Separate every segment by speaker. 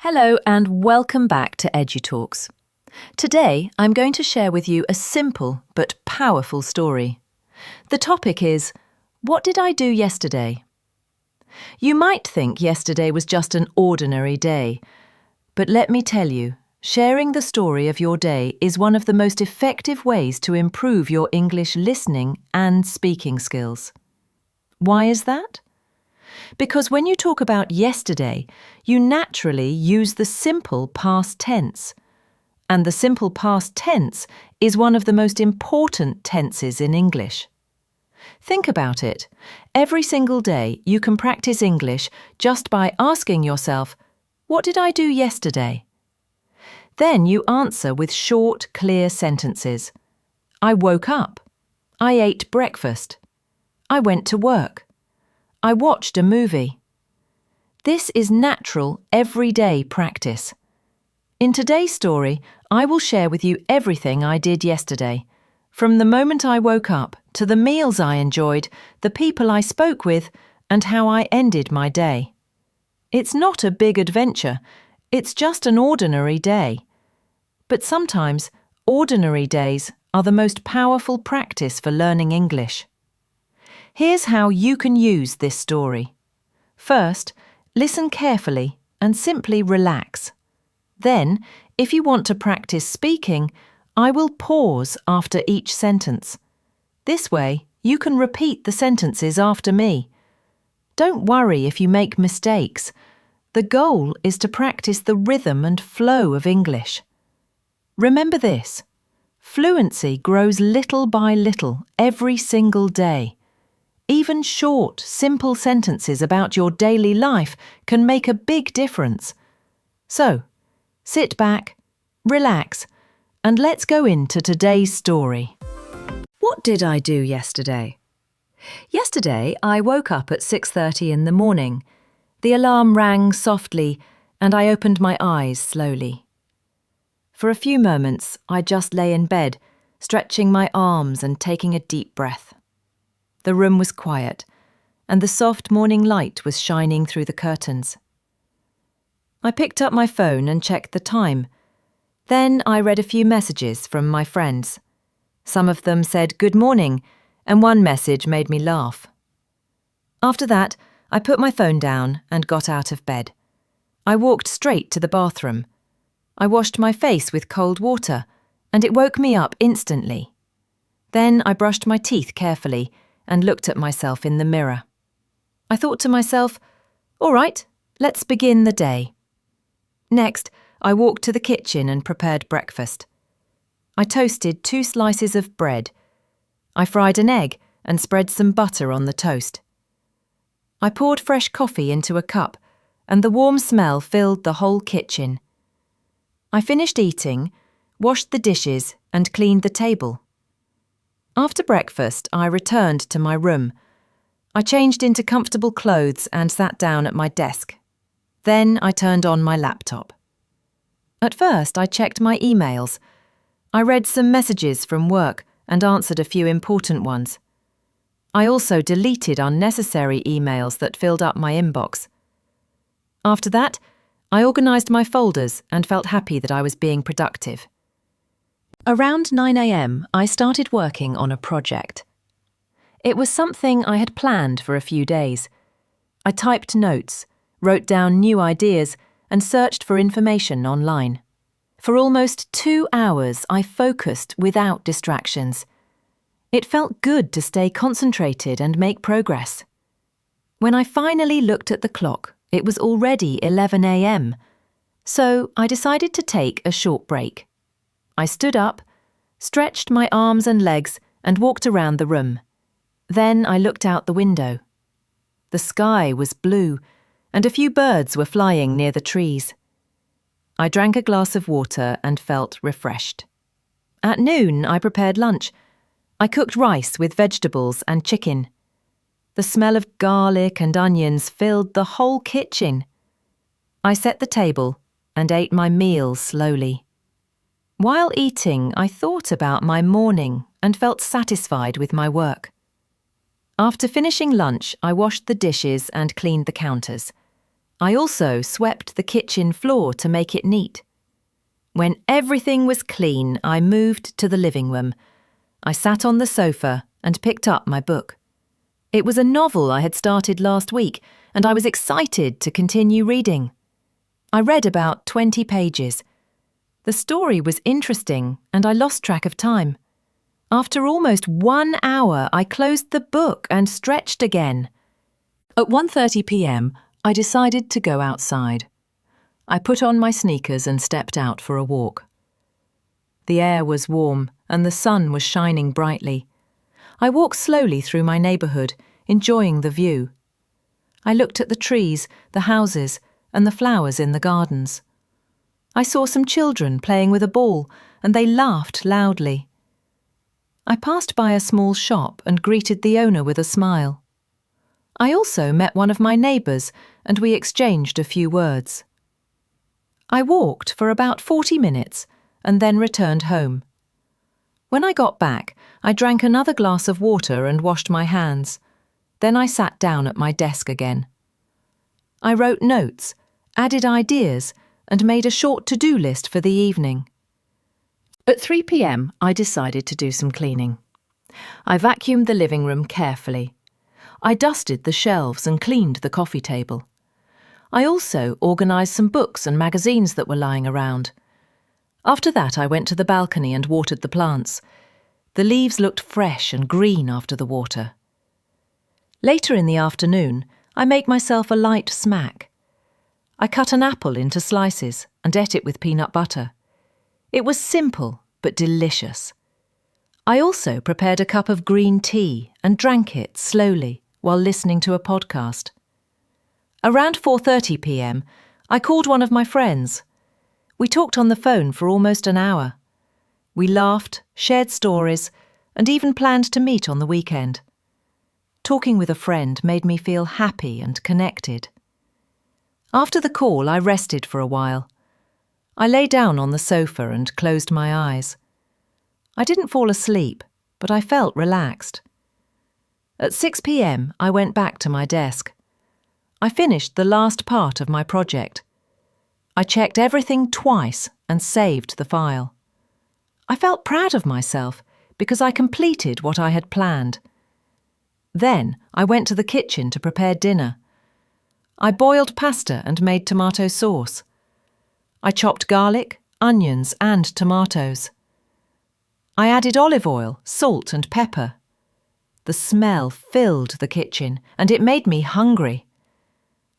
Speaker 1: Hello and welcome back to EduTalks. Today I'm going to share with you a simple but powerful story. The topic is, what did I do yesterday? You might think yesterday was just an ordinary day, but let me tell you, sharing the story of your day is one of the most effective ways to improve your English listening and speaking skills. Why is that? Because when you talk about yesterday, you naturally use the simple past tense. And the simple past tense is one of the most important tenses in English. Think about it. Every single day you can practice English just by asking yourself, what did I do yesterday? Then you answer with short, clear sentences. I woke up. I ate breakfast. I went to work. I watched a movie. This is natural, everyday practice. In today's story, I will share with you everything I did yesterday, from the moment I woke up to the meals I enjoyed, the people I spoke with, and how I ended my day. It's not a big adventure, it's just an ordinary day. But sometimes, ordinary days are the most powerful practice for learning English. Here's how you can use this story. First, listen carefully and simply relax. Then, if you want to practice speaking, I will pause after each sentence. This way, you can repeat the sentences after me. Don't worry if you make mistakes. The goal is to practice the rhythm and flow of English. Remember this: fluency grows little by little every single day. Even short, simple sentences about your daily life can make a big difference. So, sit back, relax, and let's go into today's story. What did I do yesterday? Yesterday, I woke up at 6:30 in the morning. The alarm rang softly, and I opened my eyes slowly. For a few moments, I just lay in bed, stretching my arms and taking a deep breath. The room was quiet, and the soft morning light was shining through the curtains. I picked up my phone and checked the time. Then I read a few messages from my friends. Some of them said good morning, and one message made me laugh. After that, I put my phone down and got out of bed. I walked straight to the bathroom. I washed my face with cold water, and it woke me up instantly. Then I brushed my teeth carefully and looked at myself in the mirror. I thought to myself, all right, let's begin the day. Next, I walked to the kitchen and prepared breakfast. I toasted 2 slices of bread. I fried an egg and spread some butter on the toast. I poured fresh coffee into a cup, and the warm smell filled the whole kitchen. I finished eating, washed the dishes, and cleaned the table. After breakfast, I returned to my room. I changed into comfortable clothes and sat down at my desk. Then I turned on my laptop. At first, I checked my emails. I read some messages from work and answered a few important ones. I also deleted unnecessary emails that filled up my inbox. After that, I organised my folders and felt happy that I was being productive. Around 9 a.m, I started working on a project. It was something I had planned for a few days. I typed notes, wrote down new ideas, and searched for information online. For almost 2 hours, I focused without distractions. It felt good to stay concentrated and make progress. When I finally looked at the clock, it was already 11 a.m, so I decided to take a short break. I stood up, stretched my arms and legs, and walked around the room. Then I looked out the window. The sky was blue, and a few birds were flying near the trees. I drank a glass of water and felt refreshed. At noon, I prepared lunch. I cooked rice with vegetables and chicken. The smell of garlic and onions filled the whole kitchen. I set the table and ate my meal slowly. While eating, I thought about my morning and felt satisfied with my work. After finishing lunch, I washed the dishes and cleaned the counters. I also swept the kitchen floor to make it neat. When everything was clean, I moved to the living room. I sat on the sofa and picked up my book. It was a novel I had started last week, and I was excited to continue reading. I read about 20 pages. The story was interesting, and I lost track of time. After almost 1 hour, I closed the book and stretched again. At 1:30 p.m, I decided to go outside. I put on my sneakers and stepped out for a walk. The air was warm and the sun was shining brightly. I walked slowly through my neighbourhood, enjoying the view. I looked at the trees, the houses, and the flowers in the gardens. I saw some children playing with a ball, and they laughed loudly. I passed by a small shop and greeted the owner with a smile. I also met one of my neighbours, and we exchanged a few words. I walked for about 40 minutes and then returned home. When I got back, I drank another glass of water and washed my hands. Then I sat down at my desk again. I wrote notes, added ideas, and made a short to-do list for the evening. At 3 p.m, I decided to do some cleaning. I vacuumed the living room carefully. I dusted the shelves and cleaned the coffee table. I also organised some books and magazines that were lying around. After that, I went to the balcony and watered the plants. The leaves looked fresh and green after the water. Later in the afternoon, I made myself a light snack. I cut an apple into slices and ate it with peanut butter. It was simple but delicious. I also prepared a cup of green tea and drank it slowly while listening to a podcast. Around 4:30 p.m, I called one of my friends. We talked on the phone for almost an hour. We laughed, shared stories, and even planned to meet on the weekend. Talking with a friend made me feel happy and connected. After the call, I rested for a while. I lay down on the sofa and closed my eyes. I didn't fall asleep, but I felt relaxed. At 6 p.m, I went back to my desk. I finished the last part of my project. I checked everything twice and saved the file. I felt proud of myself because I completed what I had planned. Then I went to the kitchen to prepare dinner. I boiled pasta and made tomato sauce. I chopped garlic, onions and tomatoes. I added olive oil, salt and pepper. The smell filled the kitchen and it made me hungry.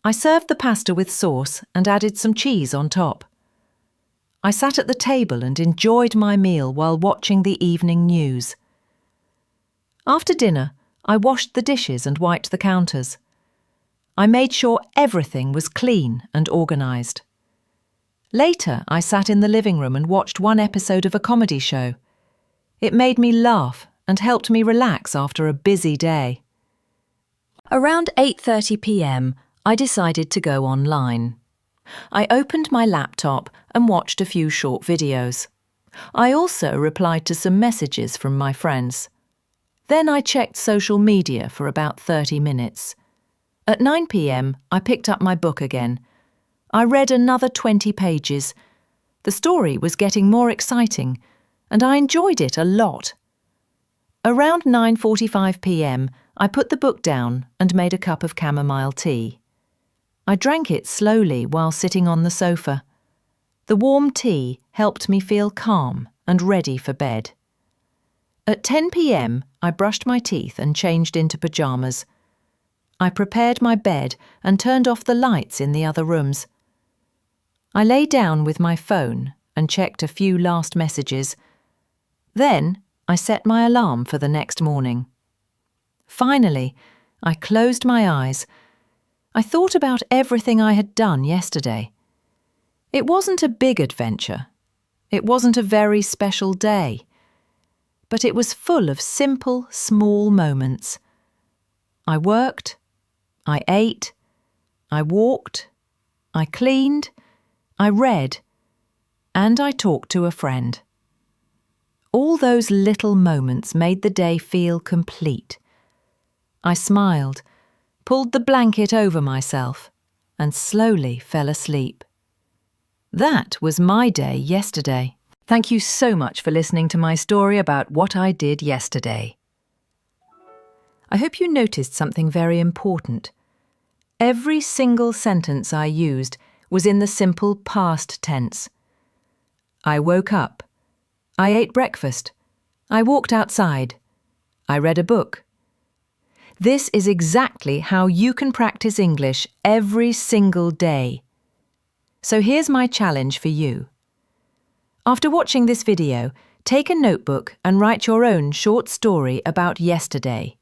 Speaker 1: I served the pasta with sauce and added some cheese on top. I sat at the table and enjoyed my meal while watching the evening news. After dinner, I washed the dishes and wiped the counters. I made sure everything was clean and organised. Later, I sat in the living room and watched one episode of a comedy show. It made me laugh and helped me relax after a busy day. Around 8:30 p.m, I decided to go online. I opened my laptop and watched a few short videos. I also replied to some messages from my friends. Then I checked social media for about 30 minutes. At 9 p.m, I picked up my book again. I read another 20 pages. The story was getting more exciting, and I enjoyed it a lot. Around 9:45 p.m, I put the book down and made a cup of chamomile tea. I drank it slowly while sitting on the sofa. The warm tea helped me feel calm and ready for bed. At 10 p.m, I brushed my teeth and changed into pyjamas. I prepared my bed and turned off the lights in the other rooms. I lay down with my phone and checked a few last messages. Then I set my alarm for the next morning. Finally, I closed my eyes. I thought about everything I had done yesterday. It wasn't a big adventure. It wasn't a very special day. But it was full of simple, small moments. I worked, I ate, I walked, I cleaned, I read, and I talked to a friend. All those little moments made the day feel complete. I smiled, pulled the blanket over myself, and slowly fell asleep. That was my day yesterday. Thank you so much for listening to my story about what I did yesterday. I hope you noticed something very important. Every single sentence I used was in the simple past tense. I woke up. I ate breakfast. I walked outside. I read a book. This is exactly how you can practice English every single day. So here's my challenge for you. After watching this video, take a notebook and write your own short story about yesterday.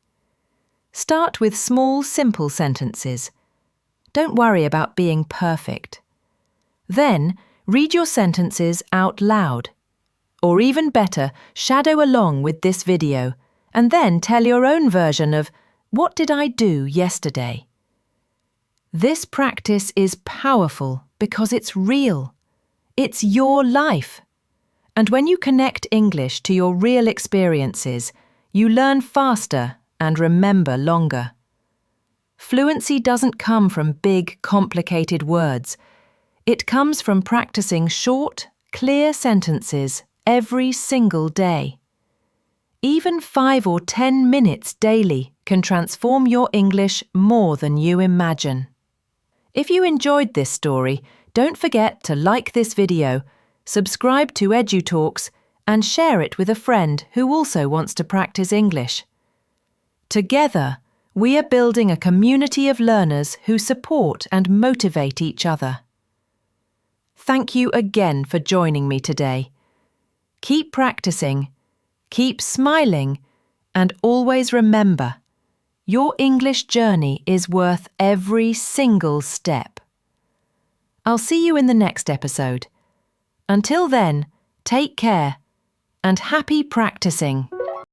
Speaker 1: Start with small, simple sentences. Don't worry about being perfect. Then, read your sentences out loud. Or even better, shadow along with this video and then tell your own version of "What did I do yesterday?" This practice is powerful because it's real. It's your life. And when you connect English to your real experiences, you learn faster and remember longer. Fluency doesn't come from big, complicated words. It comes from practicing short, clear sentences every single day. Even 5 or 10 minutes daily can transform your English more than you imagine. If you enjoyed this story, don't forget to like this video, subscribe to EduTalks, and share it with a friend who also wants to practice English. Together, we are building a community of learners who support and motivate each other. Thank you again for joining me today. Keep practicing, keep smiling, and always remember, your English journey is worth every single step. I'll see you in the next episode. Until then, take care and happy practicing.